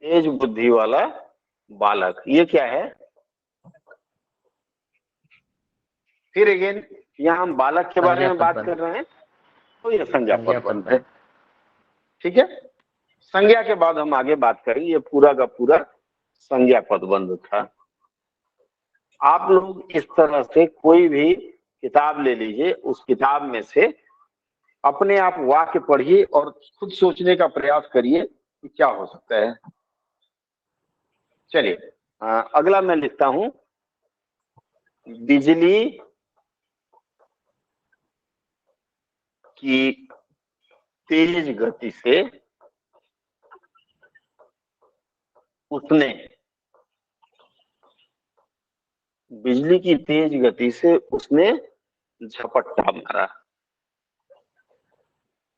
तेज बुद्धि वाला बालक, ये क्या है? फिर अगेन यहाँ हम बालक के बारे में बात कर रहे हैं, तो ये संज्ञा पदबंध है। ठीक है, संज्ञा के बाद हम आगे बात करेंगे। ये पूरा का पूरा संज्ञा पदबंध था। आप लोग इस तरह से कोई भी किताब ले लीजिए, उस किताब में से अपने आप वाक्य पढ़िए और खुद सोचने का प्रयास करिए कि क्या हो सकता है। चलिए अगला मैं लिखता हूं, बिजली की तेज गति से उसने बिजली की तेज गति से उसने झपट्टा मारा।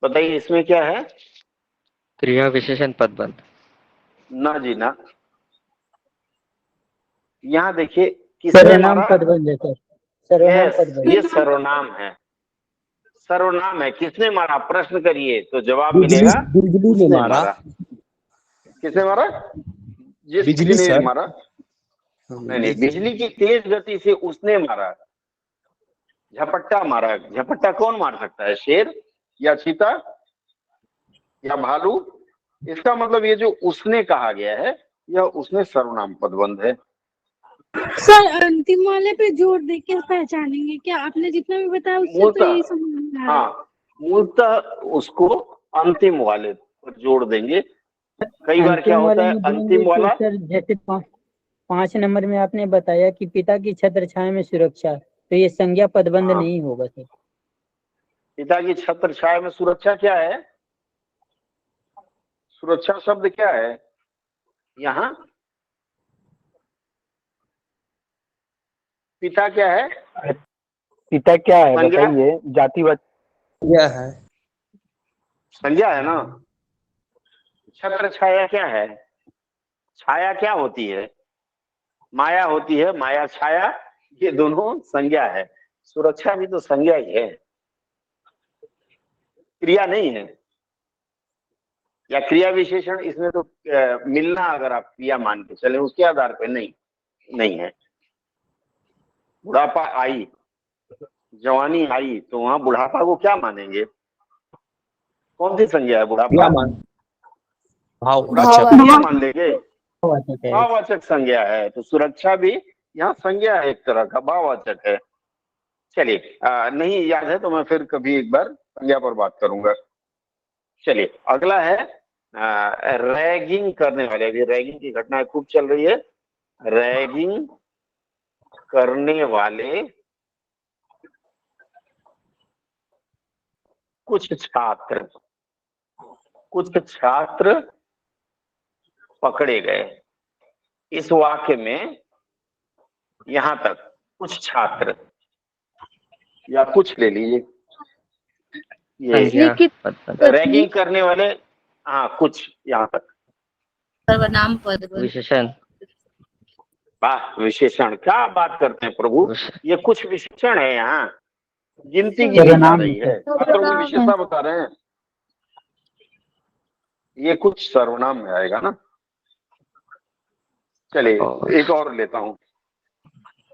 बताइए इसमें क्या है? क्रिया विशेषण पदबंध। ना जी ना। यहाँ देखिए किसने सर्वनाम मारा? पदबंध है सर, सर्वनाम यस, पदबंध। ये सर्वनाम है, सर्वनाम है। किसने मारा प्रश्न करिए तो जवाब बिजली मिलेगा बिजली ने उसने मारा। मारा। किसने मारा? जिस बिजली किसी ने सर। मारा। नहीं, बिजली की तेज गति से उसने मारा, झपट्टा मारा। झपट्टा कौन मार सकता है? शेर या चीता या भालू? इसका मतलब ये जो उसने कहा गया है यह उसने सर्वनाम पदबंध है। सर अंतिम वाले पे जोर दे के पहचानेंगे क्या? आपने जितना भी बताया उससे तो मूलतः यही समझ में आ रहा है। हाँ, मूलतः उसको अंतिम वाले पर जोड़ देंगे। कई बार क्या अंतिम होता वाले है में देंगे अंतिम तो वाला। सर जैसे 5 नंबर में आपने बताया कि पिता की छत्र छाया में सुरक्षा, तो ये संज्ञा पदबंध हाँ, नहीं होगा सर। पिता की छत्र छाया में सुरक्षा क्या है? सुरक्षा शब्द क्या है यहाँ? पिता क्या है? पिता क्या है संज्ञा? बताइए? जातिवाचक क्या है? संज्ञा है ना। छत्र छाया क्या है? छाया क्या होती है? माया होती है, माया छाया, ये दोनों संज्ञा है। सुरक्षा भी तो संज्ञा ही है, क्रिया नहीं है। या क्रिया विशेषण इसमें तो मिलना अगर आप क्रिया मान के चले उसके आधार पे नहीं है। बुढ़ापा आई, जवानी आई, तो वहां बुढ़ापा को क्या मानेंगे? कौन सी संज्ञा है बुढ़ापा? क्या मान बुढ़ापा क्रिया मान लेंगे, भाववाचक है। भाववाचक संज्ञा है। तो सुरक्षा भी यहाँ संज्ञा है, एक तरह का भाववाचक है। चलिए नहीं याद है तो मैं फिर कभी एक बार संज्ञा पर बात करूंगा। चलिए अगला है रैगिंग करने वाले। अभी रैगिंग की घटनाएं खूब चल रही है। रैगिंग करने वाले कुछ छात्र पकड़े गए। इस वाक्य में यहां तक कुछ छात्र या कुछ ले लीजिए, संज्ञा लिखित पदबंध। रैगिंग करने वाले, हाँ कुछ यहाँ तक। सर्वनाम पदबंध। विशेषण। वाह, विशेषण! क्या बात करते हैं प्रभु, ये कुछ विशेषण है यहाँ, गिनती गिनी जा सर्वनाम रही है, छात्रों की विशेषता बता रहे हैं। ये कुछ सर्वनाम में आएगा ना। चलिए एक और लेता हूँ।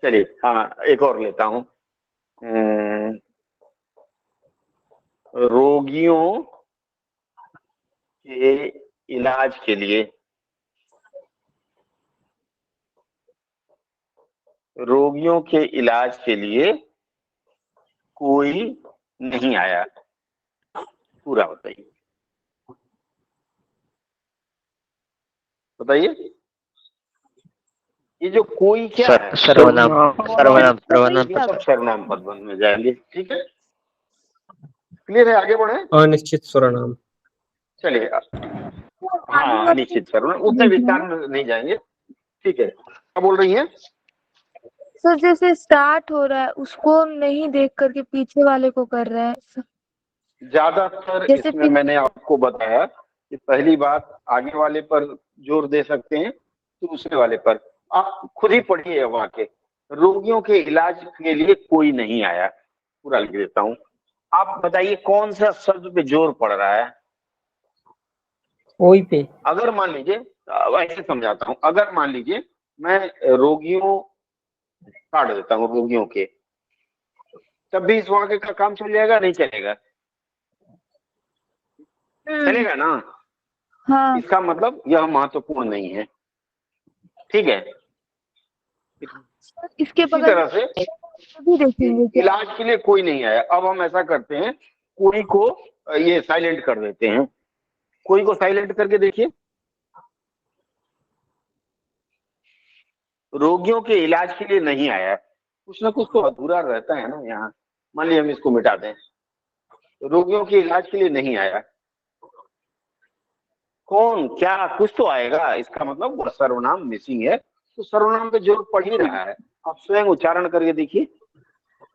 चलिए हाँ एक और लेता हूँ। रोगियों के इलाज के लिए, रोगियों के इलाज के लिए कोई नहीं आया। पूरा बताइए, बताइए ये जो कोई क्या है? सर्वनाम। सर्वनाम। सर्वनाम। ये सब सर्वनाम पदबंध में जाएंगे। ठीक है, क्लियर है? आगे बढ़े। अनिश्चित सर्वनाम। चलिए हाँ अनिश्चित सर्वनाम, उतने विस्तार में नहीं जाएंगे। ठीक है, क्या बोल रही हैं? सर जैसे स्टार्ट हो रहा है उसको नहीं देख करके पीछे वाले को कर रहे हैं। ज्यादातर जैसे इसमें मैंने आपको बताया कि पहली बात आगे वाले पर जोर दे सकते हैं, दूसरे वाले पर। आप खुद ही पढ़िए वाक्य, रोगियों के इलाज के लिए कोई नहीं आया। पूरा लिख देता हूँ। आप बताइए कौन सा शब्द पे जोर पड़ रहा है? कोई पे। अगर मान लीजिए, ऐसे समझाता हूँ, अगर मान लीजिए मैं रोगियों काट देता हूँ, रोगियों के, तब भी इस वाक्य का काम चल जाएगा? नहीं चलेगा? चलेगा ना। हाँ। इसका मतलब यह महत्वपूर्ण नहीं है। ठीक है, इसके इसी बगल तरह से भी देखेंगे क्या? इलाज के लिए कोई नहीं आया। अब हम ऐसा करते हैं, कोई को ये साइलेंट कर देते हैं। कोई को साइलेंट करके देखिए। रोगियों के इलाज के लिए नहीं आया, कुछ ना कुछ तो अधूरा रहता है ना यहाँ। मान लीजिए हम इसको मिटा दें, रोगियों के इलाज के लिए नहीं आया, कौन क्या कुछ तो आएगा। इसका मतलब वो सर्वनाम मिसिंग है, तो सर्वनाम पे जोर पड़ ही रहा है। आप स्वयं उच्चारण करके देखिए।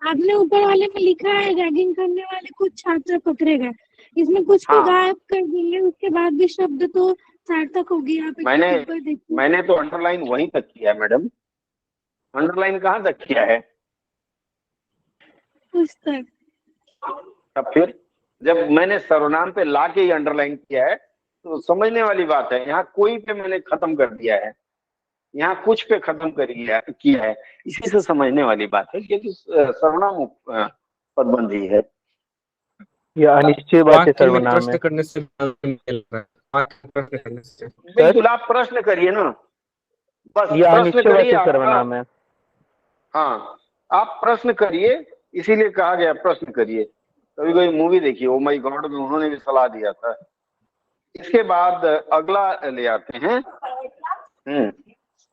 आपने ऊपर वाले में लिखा है रैगिंग करने वाले कुछ छात्र पकड़े गए, इसमें कुछ को हाँ। गायब कर देंगे, उसके बाद भी शब्द तो सार्थक होगी। आप एक मैंने ऊपर देखिए। मैंने तो अंडरलाइन वहीं तक किया है मैडम, अंडरलाइन कहाँ तक किया है? उस तक। अब फिर जब मैंने सर्वनाम पे ला के ही अंडरलाइन किया है तो समझने वाली बात है। यहाँ कोई पे मैंने खत्म कर दिया है, यहाँ कुछ पे खत्म कर किया है, इसी से समझने वाली बात है। ये तो सर्वनाम पदबंधी है। यह अनिश्चयवाची सर्वनाम है। प्रश्न करने से मिल रहा है, वाक्य प्रश्न करने से। बिल्कुल, आप प्रश्न करिए ना, बस यह प्रश्न अनिश्चयवाची करिए सर्वनाम है। हाँ, आप प्रश्न करिए, इसीलिए कहा गया प्रश्न करिए। कभी कोई मूवी देखिए, ओ माय गॉड में उन्होंने भी सलाह दिया था। इसके बाद अगला ले आते हैं।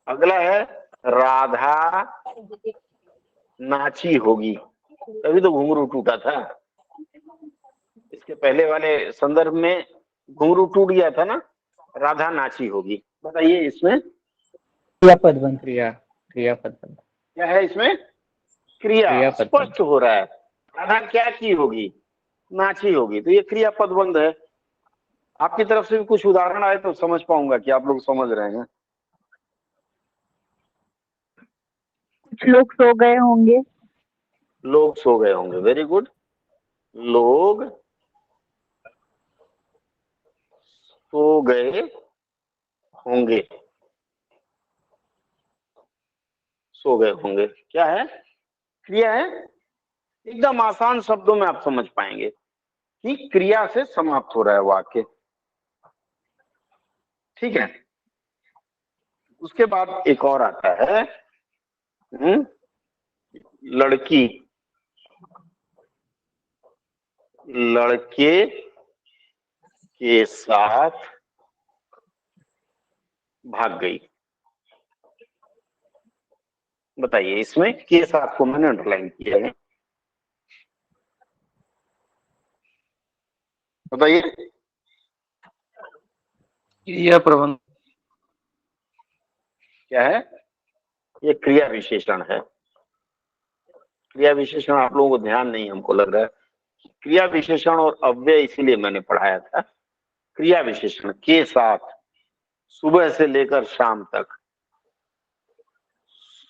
अगला है राधा नाची होगी, तभी तो घुंघरू टूटा था। इसके पहले वाले संदर्भ में घुंघरू टूट गया था ना, राधा नाची होगी। बताइए इसमें क्रियापद बंध। क्रियापद बंध। क्या है? इसमें क्रिया स्पष्ट हो रहा है। राधा क्या की होगी? नाची होगी, तो ये क्रियापद बंध है। आपकी तरफ से भी कुछ उदाहरण आए तो समझ पाऊंगा कि आप लोग समझ रहे हैं। कुछ लोग सो गए होंगे। लोग सो गए होंगे, वेरी गुड। लोग सो गए होंगे, सो गए होंगे क्या है? क्रिया है। एकदम आसान शब्दों में आप समझ पाएंगे कि क्रिया से समाप्त हो रहा है वाक्य। ठीक है। उसके बाद एक और आता है लड़की लड़के के साथ भाग गई। बताइए, इसमें के साथ को मैंने अंडरलाइन किया है। बताइए। क्रिया प्रबंध क्या है? ये क्रिया विशेषण है। क्रिया विशेषण आप लोगों को ध्यान नहीं, हमको लग रहा है। क्रिया विशेषण और अव्यय इसीलिए मैंने पढ़ाया था। क्रिया विशेषण के साथ, सुबह से लेकर शाम तक,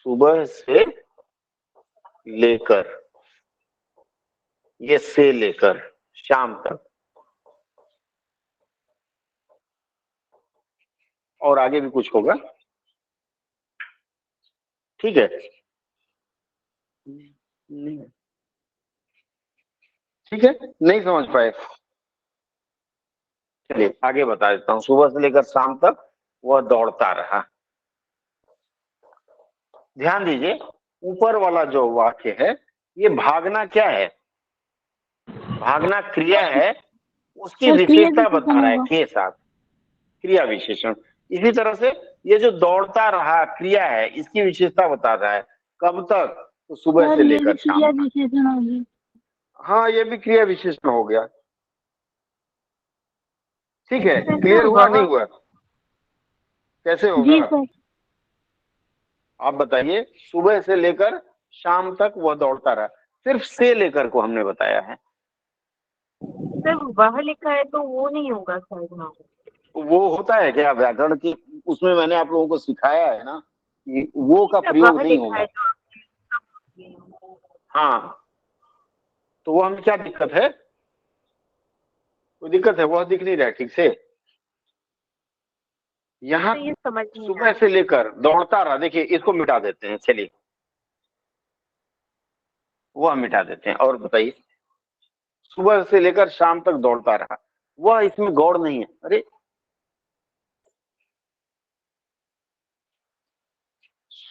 सुबह से लेकर, ये से लेकर शाम तक, और आगे भी कुछ होगा। ठीक है, ठीक है, नहीं समझ पाए? चलिए आगे बता देता हूं। सुबह से लेकर शाम तक वह दौड़ता रहा। ध्यान दीजिए, ऊपर वाला जो वाक्य है, ये भागना क्या है? भागना क्रिया है, उसकी विशेषता बता रहा है के साथ, क्रिया विशेषण। इसी तरह से ये जो दौड़ता रहा क्रिया है, इसकी विशेषता बता रहा है। कब तक? तो सुबह से लेकर शाम तक। हाँ, ये भी क्रिया विशेषण हो गया। ठीक है, क्लियर हुआ नहीं हुआ? कैसे होगा आप बताइए? सुबह से लेकर शाम तक वह दौड़ता रहा, सिर्फ से लेकर को हमने बताया है। सर वह लिखा है तो वो नहीं होगा सर। वो होता है क्या व्याकरण की? उसमें मैंने आप लोगों को सिखाया है ना कि वो का प्रयोग नहीं होगा। हाँ, तो वो हमें क्या दिक्कत है? कोई दिक्कत है? वह दिख नहीं रहा है ठीक से। यहाँ सुबह से लेकर दौड़ता रहा, देखिए इसको मिटा देते हैं। चलिए वह मिटा देते हैं और बताइए, सुबह से लेकर शाम तक दौड़ता रहा, वह इसमें गौड़ नहीं है। अरे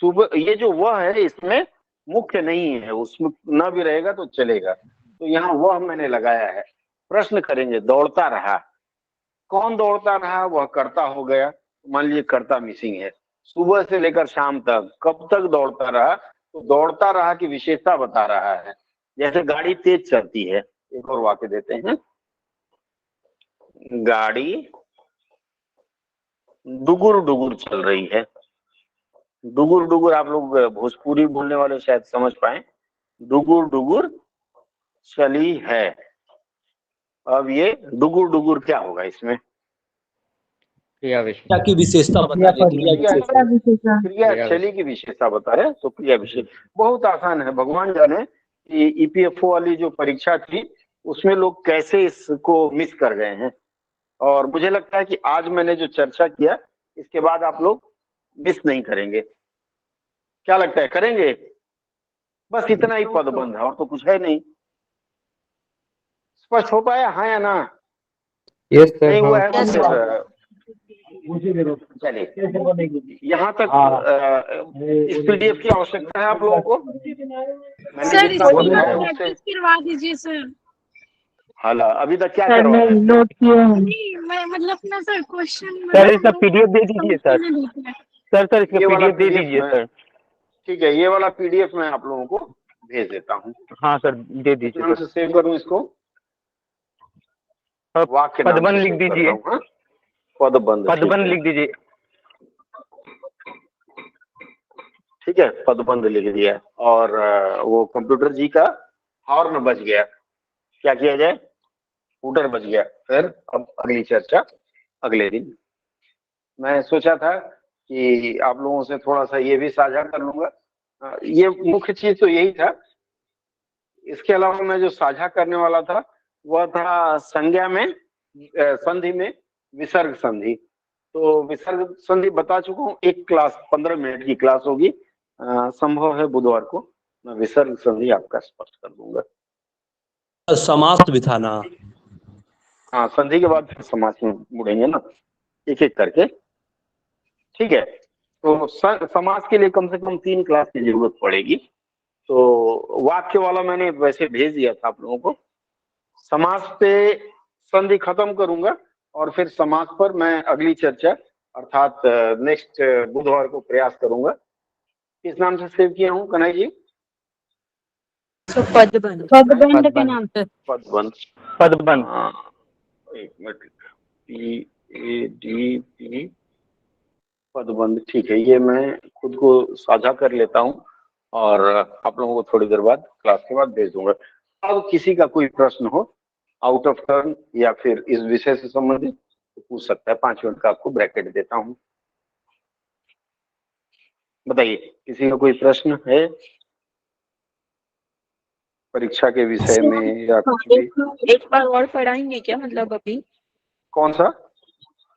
सुबह, ये जो वह है इसमें मुख्य नहीं है, उसमें न भी रहेगा तो चलेगा। तो यहाँ वह मैंने लगाया है। प्रश्न करेंगे, दौड़ता रहा, कौन दौड़ता रहा? वह कर्ता हो गया। मान लीजिए कर्ता मिसिंग है। सुबह से लेकर शाम तक, कब तक दौड़ता रहा? तो दौड़ता रहा की विशेषता बता रहा है। जैसे गाड़ी तेज चलती है, एक और वाक्य देते हैं, गाड़ी डुगुर डुगुर चल रही है। डुगुर डुगुर आप लोग भोजपुरी बोलने वाले शायद समझ पाए। डुगुर डुगुर चली है। अब ये डुगुर डुगुर क्या होगा इसमें? क्रिया क्या की विशेषता बता रहे हैं? क्रिया शैली की विशेषता बता रहे हैं, तो क्रिया विशेष बहुत आसान है। भगवान जाने कि ईपीएफओ वाली जो परीक्षा थी उसमें लोग कैसे इसको मिस कर गए हैं, और मुझे लगता है कि आज मैंने जो चर्चा किया इसके बाद आप लोग मिस नहीं करेंगे। क्या लगता है, करेंगे? बस इतना ही पदबंध है और तो कुछ है नहीं। स्पष्ट हो पाया, हाँ या ना? Yes sir. नहीं हुआ है हाँ। तो फिर चलिए यहाँ तक। इस पीडीएफ की आवश्यकता है आप लोगों को? मैंने सर जितना इसकी समझाया उससे प्रैक्टिस करवा दीजिए सर। हाला अभी तक क्या करवाया? नोट किए हैं नहीं मैं मतलब ना सर क्वेश्चन सर, इसका पीडीएफ दे दीजिए सर। सर इसका ये वाला पीडीएफ दे दीजिए सर। ठीक है, ये वाला पीडीएफ मैं आप लोगों को भेज देता हूँ। हाँ सर, दे दीजिए नाम से सेव करूँ इसको? वाक्य नाम पदबंध से लिख सेव करता दीजिए। हूँ, हाँ? पदबंध, ठीक पदबंध है। लिख दीजिए। ठीक है, पदबंध लिख दिया और वो कंप्यूटर जी का हॉर्न बज गया। क्या किया जाए? स्कूटर बज गया। फिर अब अगली चर्चा अगले दिन। मैं सोचा था कि आप लोगों से थोड़ा सा ये भी साझा कर लूंगा। ये मुख्य चीज तो यही था। इसके अलावा मैं जो साझा करने वाला था वह था संज्ञा में संधि में विसर्ग संधि। तो विसर्ग संधि बता चुका हूँ, एक क्लास 15 मिनट की क्लास होगी। संभव है बुधवार को मैं विसर्ग संधि आपका स्पष्ट कर दूंगा। समास भी था ना? हाँ, संधि के बाद फिर समास में मुड़ेंगे ना, एक एक करके। ठीक है, तो समास के लिए कम से कम 3 क्लास की जरूरत पड़ेगी। तो वाक्य वाला मैंने वैसे भेज दिया था आप लोगों को। समास पे संधि खत्म करूंगा और फिर समास पर मैं अगली चर्चा अर्थात नेक्स्ट बुधवार को प्रयास करूंगा। किस नाम से सेव किया हूँ कन्हैया जी? पदबंध पदबंध के नाम से। पदबंध। पदबंध। एक मिनट, PADP पदबंध। ठीक है, ये मैं खुद को साझा कर लेता हूँ और आप लोगों को थोड़ी देर बाद क्लास के बाद भेज दूंगा। अब किसी का कोई प्रश्न हो आउट ऑफ टर्न या फिर इस विषय से संबंधित तो पूछ सकता है। 5 मिनट का आपको ब्रैकेट देता हूँ। बताइए, किसी का कोई प्रश्न है परीक्षा के विषय में या कुछ भी? एक बार और पढ़ाएंगे क्या, मतलब अभी कौन सा?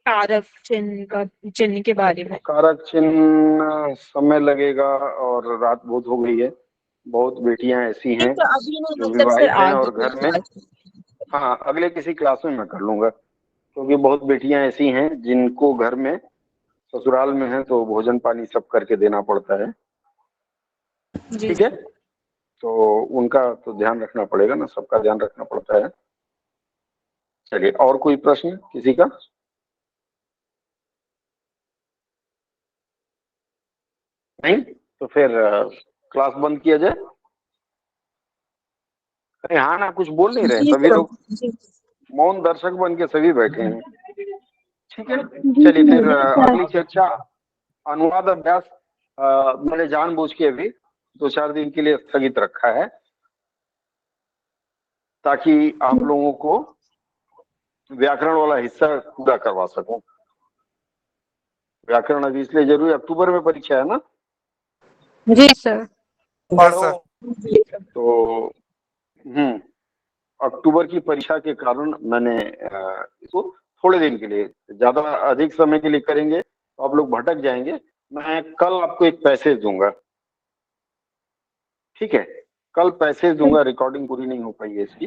कारक चिन्ह के बारे में? कारक चिन्ह समय लगेगा और रात बहुत हो गई है। बहुत बेटियां ऐसी हैं तो अभी नहीं, जो मतलब विवाहित सर हैं आगे और घर में। हाँ, अगले किसी क्लास में मैं कर लूंगा, क्योंकि बहुत बेटियां ऐसी हैं जिनको घर में ससुराल में है तो भोजन पानी सब करके देना पड़ता है। ठीक है, तो उनका तो ध्यान रखना पड़ेगा ना, सबका ध्यान रखना पड़ता है। चलिए, और कोई प्रश्न किसी का? नहीं तो फिर क्लास बंद किया जाए। अरे हाँ ना, कुछ बोल नहीं रहे, सभी लोग मौन दर्शक बन के सभी बैठे हैं। ठीक है, चलिए फिर अगली चर्चा अनुवाद अभ्यास मैंने जानबूझ के अभी 2-4 दिन के लिए स्थगित रखा है ताकि आप लोगों को व्याकरण वाला हिस्सा पूरा करवा सकूं। व्याकरण अभी इसलिए जरूरी, अक्टूबर में परीक्षा है ना? जी सर। तो अक्टूबर की परीक्षा के कारण मैंने इसको थोड़े दिन के लिए, ज्यादा अधिक समय के लिए करेंगे तो आप लोग भटक जाएंगे। मैं कल आपको एक पैसेज दूंगा। ठीक है, कल पैसेज दूंगा। रिकॉर्डिंग पूरी नहीं हो पाई है इसकी।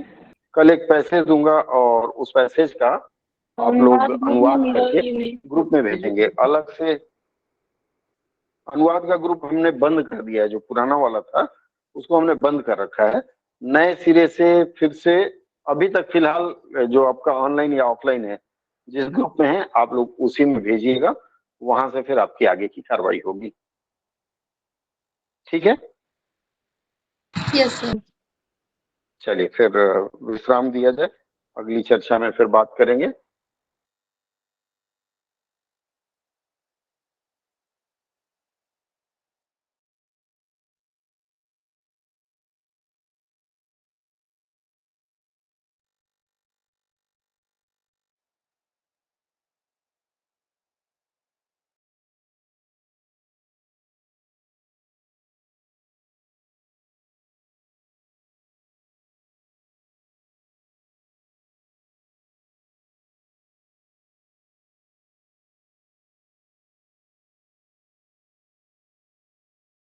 कल एक पैसेज दूंगा और उस पैसेज का आप लोग अनुवाद करके ग्रुप में भेजेंगे। अलग से अनुवाद का ग्रुप हमने बंद कर दिया है, जो पुराना वाला था उसको हमने बंद कर रखा है। नए सिरे से फिर से अभी तक फिलहाल जो आपका ऑनलाइन या ऑफलाइन है, जिस ग्रुप में है आप लोग उसी में भेजिएगा, वहां से फिर आपकी आगे की कार्रवाई होगी। ठीक है, यस सर। चलिए फिर विश्राम दिया जाए, अगली चर्चा में फिर बात करेंगे।